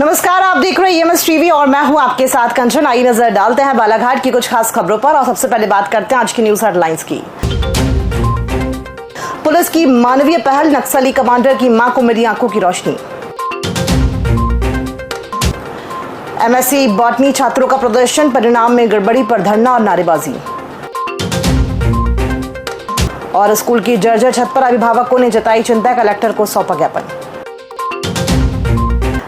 नमस्कार, आप देख रहे हैं EMS टीवी और मैं हूं आपके साथ कंचन। आइए नजर डालते हैं बालाघाट की कुछ खास खबरों पर और सबसे पहले बात करते हैं आज की न्यूज हेडलाइंस की। पुलिस की मानवीय पहल, नक्सली कमांडर की मां को मिली आंखों की रोशनी। MSc बॉटनी छात्रों का प्रदर्शन, परिणाम में गड़बड़ी पर धरना और नारेबाजी। और स्कूल की जर्जर छत पर अभिभावकों ने जताई चिंता, कलेक्टर को सौंपा ज्ञापन।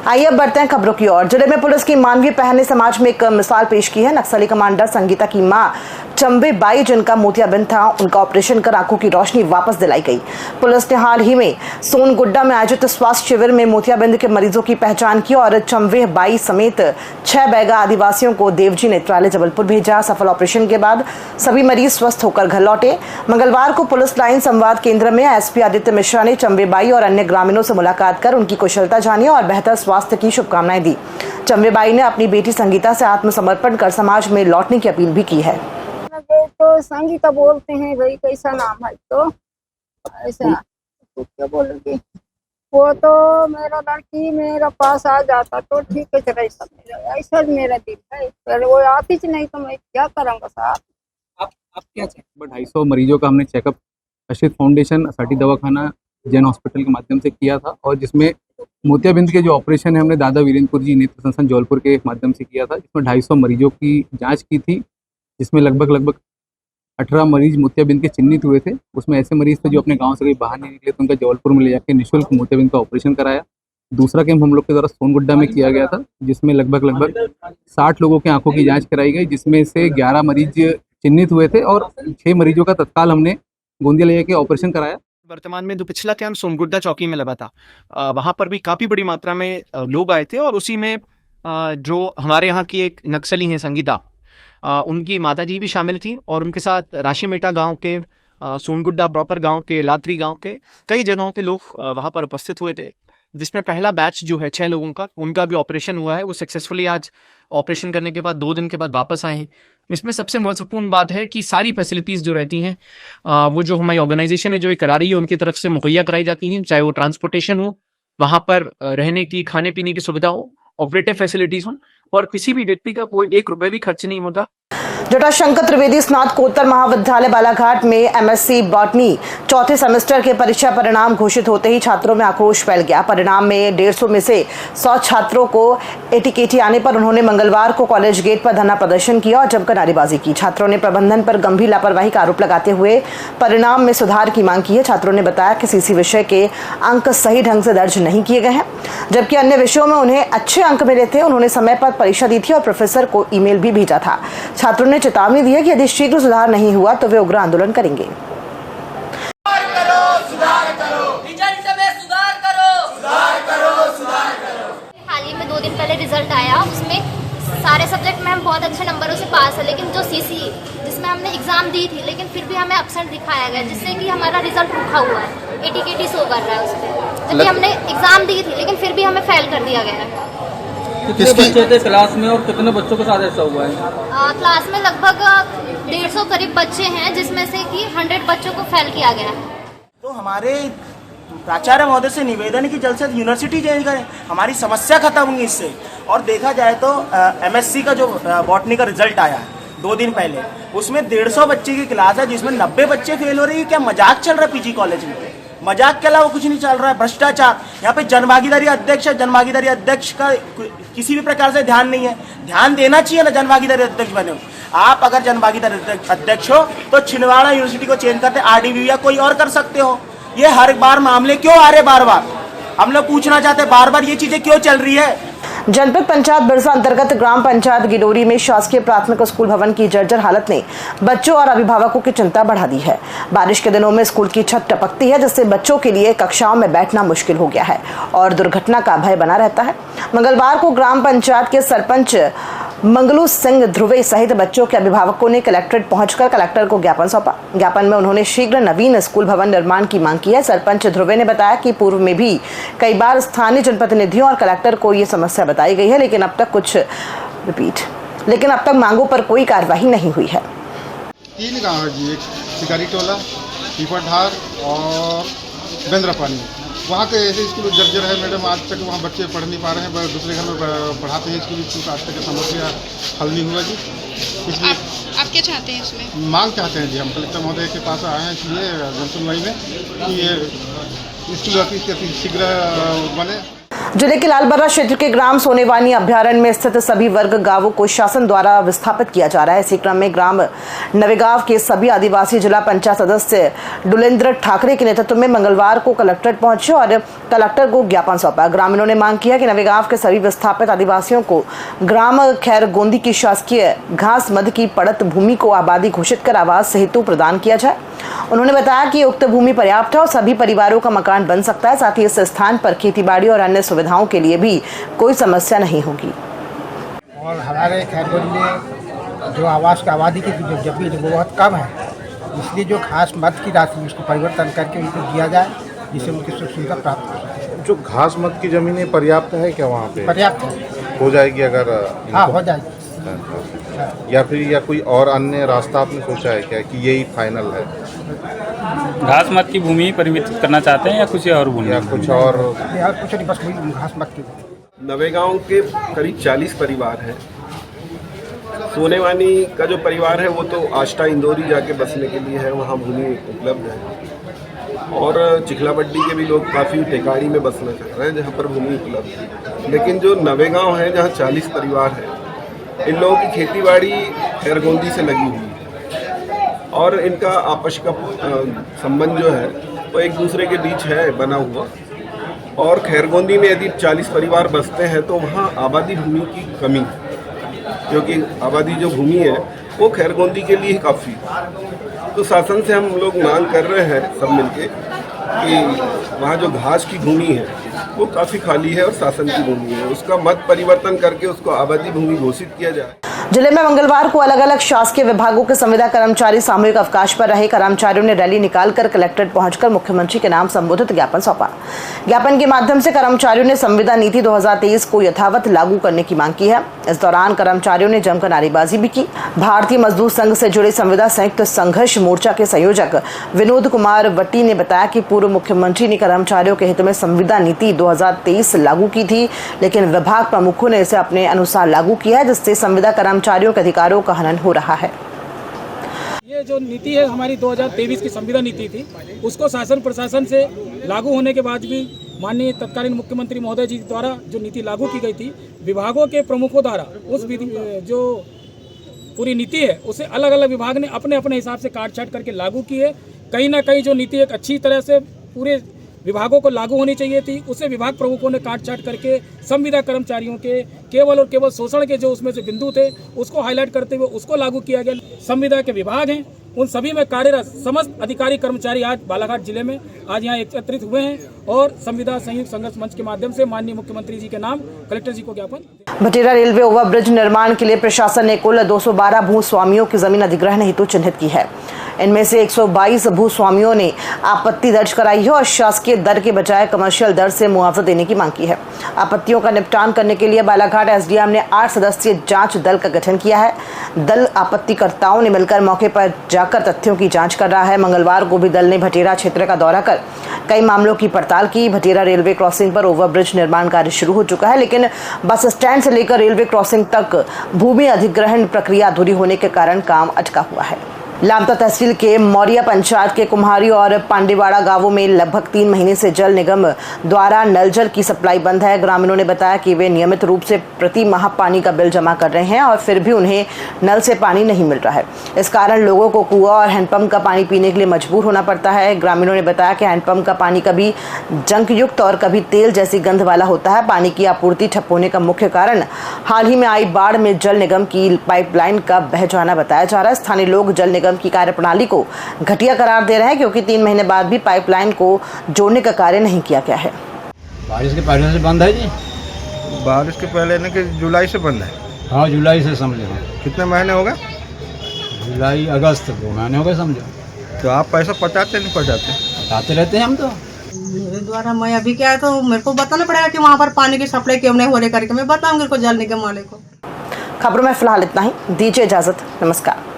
आइए अब बढ़ते हैं खबरों की ओर। जिले में पुलिस की मानवीय पहल ने समाज में एक मिसाल पेश की है। नक्सली कमांडर संगीता की मां चंबे बाई, जिनका मोतियाबिंद था, उनका ऑपरेशन कर आंखों की रोशनी वापस दिलाई गई। पुलिस ने हाल ही में सोनगुड्डा में आयोजित स्वास्थ्य शिविर में मोतियाबिंद के मरीजों की पहचान की और चंबे बाई समेत 6 बैगा आदिवासियों को देवजी नेत्रालय जबलपुर भेजा। सफल ऑपरेशन के बाद सभी मरीज स्वस्थ होकर घर लौटे। मंगलवार को पुलिस लाइन संवाद केंद्र में SP आदित्य मिश्रा ने चंबे बाई और अन्य ग्रामीणों से मुलाकात कर उनकी कुशलता जानी और बेहतर स्वास्थ्य की शुभकामनाएं दी। चंबे बाई ने अपनी बेटी संगीता से आत्मसमर्पण कर समाज में लौटने की अपील भी की है। तो संगीता बोलते हैं भाई, कैसा नाम है तो ऐसा तो क्या बोलोगे। वो तो मेरा लड़की मेरा पास आ जाता तो ठीक है, चला ऐसा मेरा दिल है, पर वो आती नहीं तो मैं क्या करूँगा साहब। आप क्या चेकअप 250 मरीजों का हमने चेकअप अशित फाउंडेशन साठी दवाखाना जैन हॉस्पिटल के माध्यम से किया था और जिसमें मोतियाबिंद के जो ऑपरेशन है हमने दादा वीरेंद्रपुर जी नेत्र संस्थान जबलपुर के माध्यम से किया था, जिसमें 250 मरीजों की जांच की थी, जिसमें लगभग 18 मरीज मोतियाबिंद के चिन्हित हुए थे। उसमें ऐसे मरीज थे जो अपने गांव से कहीं बाहर नहीं निकले, तो उनका जबलपुर में ले जाकर निःशुल्क मोतियाबिंद का ऑपरेशन कराया। दूसरा कैंप हम लोग के द्वारा सोनगुड्डा में किया गया था, जिसमें लगभग 60 लोगों की आंखों की जाँच कराई गई, जिसमें से 11 मरीज चिन्हित हुए थे और 6 मरीजों का तत्काल हमने गोंदिया ले जाके ऑपरेशन कराया। वर्तमान में जो पिछला कैंप सोनगुड्डा चौकी में लगा था, वहाँ पर भी काफ़ी बड़ी मात्रा में लोग आए थे और उसी में जो हमारे यहाँ की एक नक्सली हैं संगीता, उनकी माताजी भी शामिल थी और उनके साथ राशीमेटा गांव के, सोनगुड्डा प्रॉपर गांव के, लात्री गांव के कई जगहों के लोग वहाँ पर उपस्थित हुए थे, जिसमें पहला बैच जो है 6 लोगों का, उनका भी ऑपरेशन हुआ है। वो सक्सेसफुली आज ऑपरेशन करने के बाद 2 दिन के बाद वापस आए हैं। इसमें सबसे महत्वपूर्ण बात है कि सारी फैसिलिटीज़ जो रहती हैं वो जो हमारी ऑर्गेनाइजेशन है जो ये करा रही है उनकी तरफ से मुहैया कराई जाती हैं, चाहे वो ट्रांसपोर्टेशन हो, वहाँ पर रहने की खाने पीने की सुविधा हो, ऑपरेटिव फैसिलिटीज़ हो और किसी भी व्यक्ति का कोई 1 रुपये भी खर्च नहीं होता। जटाशंकर त्रिवेदी स्नातकोत्तर महाविद्यालय बालाघाट में MSc बॉटनी चौथे सेमेस्टर के परीक्षा परिणाम घोषित होते ही छात्रों में आक्रोश फैल गया। परिणाम में 150 में से 100 छात्रों को एटीकेटी आने पर उन्होंने मंगलवार को कॉलेज गेट पर धरना प्रदर्शन किया और जमकर नारेबाजी की। छात्रों ने प्रबंधन पर गंभीर लापरवाही का आरोप लगाते हुए परिणाम में सुधार की मांग की है। छात्रों ने बताया कि CC विषय के अंक सही ढंग से दर्ज नहीं किए गए हैं, जबकि अन्य विषयों में उन्हें अच्छे अंक मिले थे। उन्होंने समय पर परीक्षा दी थी और प्रोफेसर को ईमेल भी भेजा था। छात्रों ने चेतावनी दी है कि यदि शीघ्र सुधार नहीं हुआ तो वे उग्र आंदोलन करेंगे। हाल ही में 2 दिन पहले रिजल्ट आया, उसमें सारे सब्जेक्ट में हम बहुत अच्छे नंबरों से पास है, लेकिन जो CC जिसमें हमने एग्जाम दी थी लेकिन फिर भी हमें एब्सेंट दिखाया गया, जिससे कि हमारा रिजल्ट रुका हुआ है, एटीकेटी शो कर रहा है उसमें, जबकि हमने एग्जाम दी थी लेकिन फिर भी हमें फेल कर दिया गया है। कितने बच्चे थे क्लास में और कितने बच्चों के साथ ऐसा हुआ है? क्लास में लगभग 150 करीब बच्चे हैं, जिसमें से कि 100 बच्चों को फेल किया गया है। तो हमारे प्राचार्य महोदय से निवेदन है कि जल्द से यूनिवर्सिटी चेंज करें, हमारी समस्या खत्म होगी इससे। और देखा जाए तो MSc का जो बॉटनी का रिजल्ट आया है 2 दिन पहले, उसमें 150 बच्चे की क्लास है जिसमें 90 बच्चे फेल हो रहे हैं। क्या मजाक चल रहा है PG कॉलेज में? मजाक के अलावा कुछ नहीं चल रहा है। भ्रष्टाचार, यहाँ पे जनभागीदारी अध्यक्ष है, जनभागीदारी अध्यक्ष का किसी भी प्रकार से ध्यान नहीं है। ध्यान देना चाहिए ना, जनभागीदारी अध्यक्ष बने हो आप। अगर जनभागीदारी अध्यक्ष हो तो छिंदवाड़ा यूनिवर्सिटी को चेंज करते RDV या कोई और कर सकते हो। ये हर बार मामले क्यों आ रहे बार? हम लोग पूछना चाहते बार ये चीजें क्यों चल रही है? जनपद पंचायत बिरसा अंतर्गत ग्राम पंचायत गिडोरी में शासकीय प्राथमिक स्कूल भवन की जर्जर हालत ने बच्चों और अभिभावकों की चिंता बढ़ा दी है। बारिश के दिनों में स्कूल की छत टपकती है, जिससे बच्चों के लिए कक्षाओं में बैठना मुश्किल हो गया है और दुर्घटना का भय बना रहता है। मंगलवार को ग्राम पंचायत के सरपंच मंगलू सिंह ध्रुवे सहित बच्चों के अभिभावकों ने कलेक्ट्रेट पहुंचकर कलेक्टर को ज्ञापन सौंपा। ज्ञापन में उन्होंने शीघ्र नवीन स्कूल भवन निर्माण की मांग की है। सरपंच ध्रुवे ने बताया कि पूर्व में भी कई बार स्थानीय जनप्रतिनिधियों और कलेक्टर को ये समस्या बताई गई है, लेकिन अब तक मांगों पर कोई कार्रवाई नहीं हुई है। 3 गाँव है जी, एक शिकारी टोला, पीपरधार और बेंद्रापानी। वहाँ के ऐसे स्कूल जर्जर है मैडम, आज तक वहाँ बच्चे पढ़ नहीं पा रहे हैं, दूसरे घर में पढ़ाते हैं स्कूल, आज तक समस्या हल नहीं हुआ जी। इसलिए आप क्या चाहते हैं इसमें? मांग चाहते हैं जी, हम कलेक्टर महोदय के पास आए हैं इसलिए जनसुनवाई में कि ये स्कूल अति शीघ्र बने। जिले के लालबर्रा क्षेत्र के ग्राम सोनेवानी अभ्यारण्य में स्थित सभी वर्ग गांवों को शासन द्वारा विस्थापित किया जा रहा है। इसी क्रम में ग्राम नवेगांव के सभी आदिवासी जिला पंचायत सदस्य डुलेंद्र ठाकरे के नेतृत्व में मंगलवार को कलेक्ट्रेट पहुंचे और कलेक्टर को ज्ञापन सौंपा। ग्रामीणों ने मांग किया कि नवेगांव के सभी विस्थापित आदिवासियों को ग्राम खैरगोंदी की शासकीय घास मद की पड़त भूमि को आबादी घोषित कर आवास हेतु प्रदान किया जाए। उन्होंने बताया कि उक्त भूमि पर्याप्त है और सभी परिवारों का मकान बन सकता है। साथ ही इस स्थान पर खेतीबाड़ी और अन्य सुविधाओं के लिए भी कोई समस्या नहीं होगी। और हमारे खैरगोंदी में जो आवास की आबादी की जो जमीन है वो बहुत कम है, इसलिए जो घास मद की राशि उसको परिवर्तन करके उनको दिया जाए जिससे उनकी सुख सुविधा प्राप्त हो सके। जो घास मद की जमीनें पर्याप्त है क्या वहाँ पे? पर्याप्त है, हो जाएगी अगर? हाँ हो जाएगी। या फिर या कोई और अन्य रास्ता आपने सोचा है क्या कि यही फाइनल है? घास मत की भूमि परिवर्तित करना चाहते हैं या कुछ और भूमि? या कुछ और? कुछ नहीं, बस वही घास मद की। नवेगांव के करीब 40 परिवार हैं। सोनेवानी का जो परिवार है वो तो आष्टा इंदौरी जाके बसने के लिए है, वहाँ भूमि उपलब्ध है। और चिखलाबड्डी के भी लोग काफ़ी टेकारी में बसना चाह रहे हैं जहाँ पर भूमि उपलब्ध है। लेकिन जो नवेगांव है जहाँ 40 परिवार है, इन लोगों की खेतीबाड़ी खैरगोंदी से लगी हुई है और इनका आपस का संबंध जो है वो एक दूसरे के बीच है बना हुआ। और खैरगोंदी में यदि 40 परिवार बसते हैं तो वहाँ आबादी भूमि की कमी है, क्योंकि आबादी जो भूमि है वो खैरगोंदी के लिए काफ़ी है। तो शासन से हम लोग मांग कर रहे हैं सब मिलके कि वहाँ जो घास की भूमि है वो काफ़ी खाली है और शासन की भूमि है, उसका मत परिवर्तन करके उसको आबादी भूमि घोषित किया जाए। जिले में मंगलवार को अलग अलग शासकीय विभागों के संविदा कर्मचारी सामूहिक अवकाश पर रहे। कर्मचारियों ने रैली निकालकर कलेक्ट्रेट पहुंचकर मुख्यमंत्री के नाम संबोधित ज्ञापन सौंपा। ज्ञापन के माध्यम से कर्मचारियों ने संविदा नीति 2023 को यथावत लागू करने की मांग की है। इस दौरान कर्मचारियों ने जमकर नारेबाजी भी की। भारतीय मजदूर संघ से जुड़े संविदा संयुक्त संघर्ष मोर्चा के संयोजक विनोद कुमार वट्टी ने बताया कि पूर्व मुख्यमंत्री ने कर्मचारियों के हित में संविदा नीति 2023 लागू की थी, लेकिन विभाग प्रमुखों ने इसे अपने अनुसार लागू किया है, जिससे संविदा कर्मचारियों के अधिकारों का हनन हो रहा है। ये जो नीति है हमारी 2023 की संविदा नीति थी, उसको शासन प्रशासन से लागू होने के बाद भी माननीय तत्कालीन मुख्यमंत्री महोदय जी द्वारा जो नीति लागू की गई थी, विभागों के प्रमुखों द्वारा उस जो पूरी नीति है उसे अलग अलग विभाग ने अपने अपने हिसाब से काट छाट करके लागू की है। कहीं ना कहीं जो नीति एक अच्छी तरह से पूरे विभागों को लागू होनी चाहिए थी, उसे विभाग प्रमुखों ने काट छाट करके संविदा कर्मचारियों के केवल और केवल शोषण के जो उसमें से बिंदु थे उसको हाईलाइट करते हुए उसको लागू किया गया। संविदा के विभाग हैं, उन सभी में कार्यरत समस्त अधिकारी कर्मचारी आज बालाघाट जिले में आज यहाँ एकत्रित हुए हैं और संविदा संयुक्त संघर्ष मंच के माध्यम से माननीय मुख्यमंत्री जी के नाम कलेक्टर जी को ज्ञापन। भटेरा रेलवे ओवरब्रिज निर्माण के लिए प्रशासन ने कुल 212 भूस्वामियों की जमीन अधिग्रहण हेतु चिन्हित की है। इनमें से 122 भूस्वामियों ने आपत्ति दर्ज कराई है और शासकीय दर के बजाय कमर्शियल दर से मुआवजा देने की मांग की है। आपत्तियों का निपटान करने के लिए बालाघाट एसडीएम ने 8 सदस्यीय जांच दल का गठन किया है। दल आपत्तिकर्ताओं ने मिलकर मौके पर जाकर तथ्यों की जांच कर रहा है। मंगलवार को भी दल ने भटेरा क्षेत्र का दौरा कर कई मामलों की पड़ताल की। भटेरा रेलवे क्रॉसिंग पर ओवरब्रिज निर्माण कार्य शुरू हो चुका है, लेकिन बस स्टैंड से लेकर रेलवे क्रॉसिंग तक भूमि अधिग्रहण प्रक्रिया अधूरी होने के कारण काम अटका हुआ है। लामता तहसील के मौरिया पंचायत के कुम्हारी और पांडेवाड़ा गांवों में लगभग 3 महीने से जल निगम द्वारा नल जल की सप्लाई बंद है। ग्रामीणों ने बताया कि वे नियमित रूप से प्रति माह पानी का बिल जमा कर रहे हैं और फिर भी उन्हें नल से पानी नहीं मिल रहा है। इस कारण लोगों को कुआं और हैंडपंप का पानी पीने के लिए मजबूर होना पड़ता है। ग्रामीणों ने बताया कि हैंडपंप का पानी कभी जंक युक्त और कभी तेल जैसी गंध वाला होता है। पानी की आपूर्ति ठप होने का मुख्य कारण हाल ही में आई बाढ़ में जल निगम की पाइपलाइन का बह जाना बताया जा रहा है। स्थानीय लोग जल निगम की कार्यप्रणाली को घटिया करार दे रहे हैं, क्योंकि 3 महीने बाद भी पाइपलाइन को जोड़ने का कार्य नहीं किया गया है। बारिश के पहले से बंद है जी। बारिश के पहले ना कि जुलाई से बंद है? हाँ जुलाई से समझो। कितने महीने हो गए? जुलाई अगस्त 2 महीने हो गए समझो। तो आप पैसा पहुँचाते नहीं पहुँचाते? पहुँचाते रहते हैं हम तो। मेरे द्वारा मैं अभी क्या है तो मेरे को बताना पड़ेगा कि वहाँ पर पानी की सप्लाई क्यों नहीं हो रही करके मैं बताऊंगी जल निगम वाले को। खबरों में फिलहाल इतना ही। दीजिए इजाजत। नमस्कार।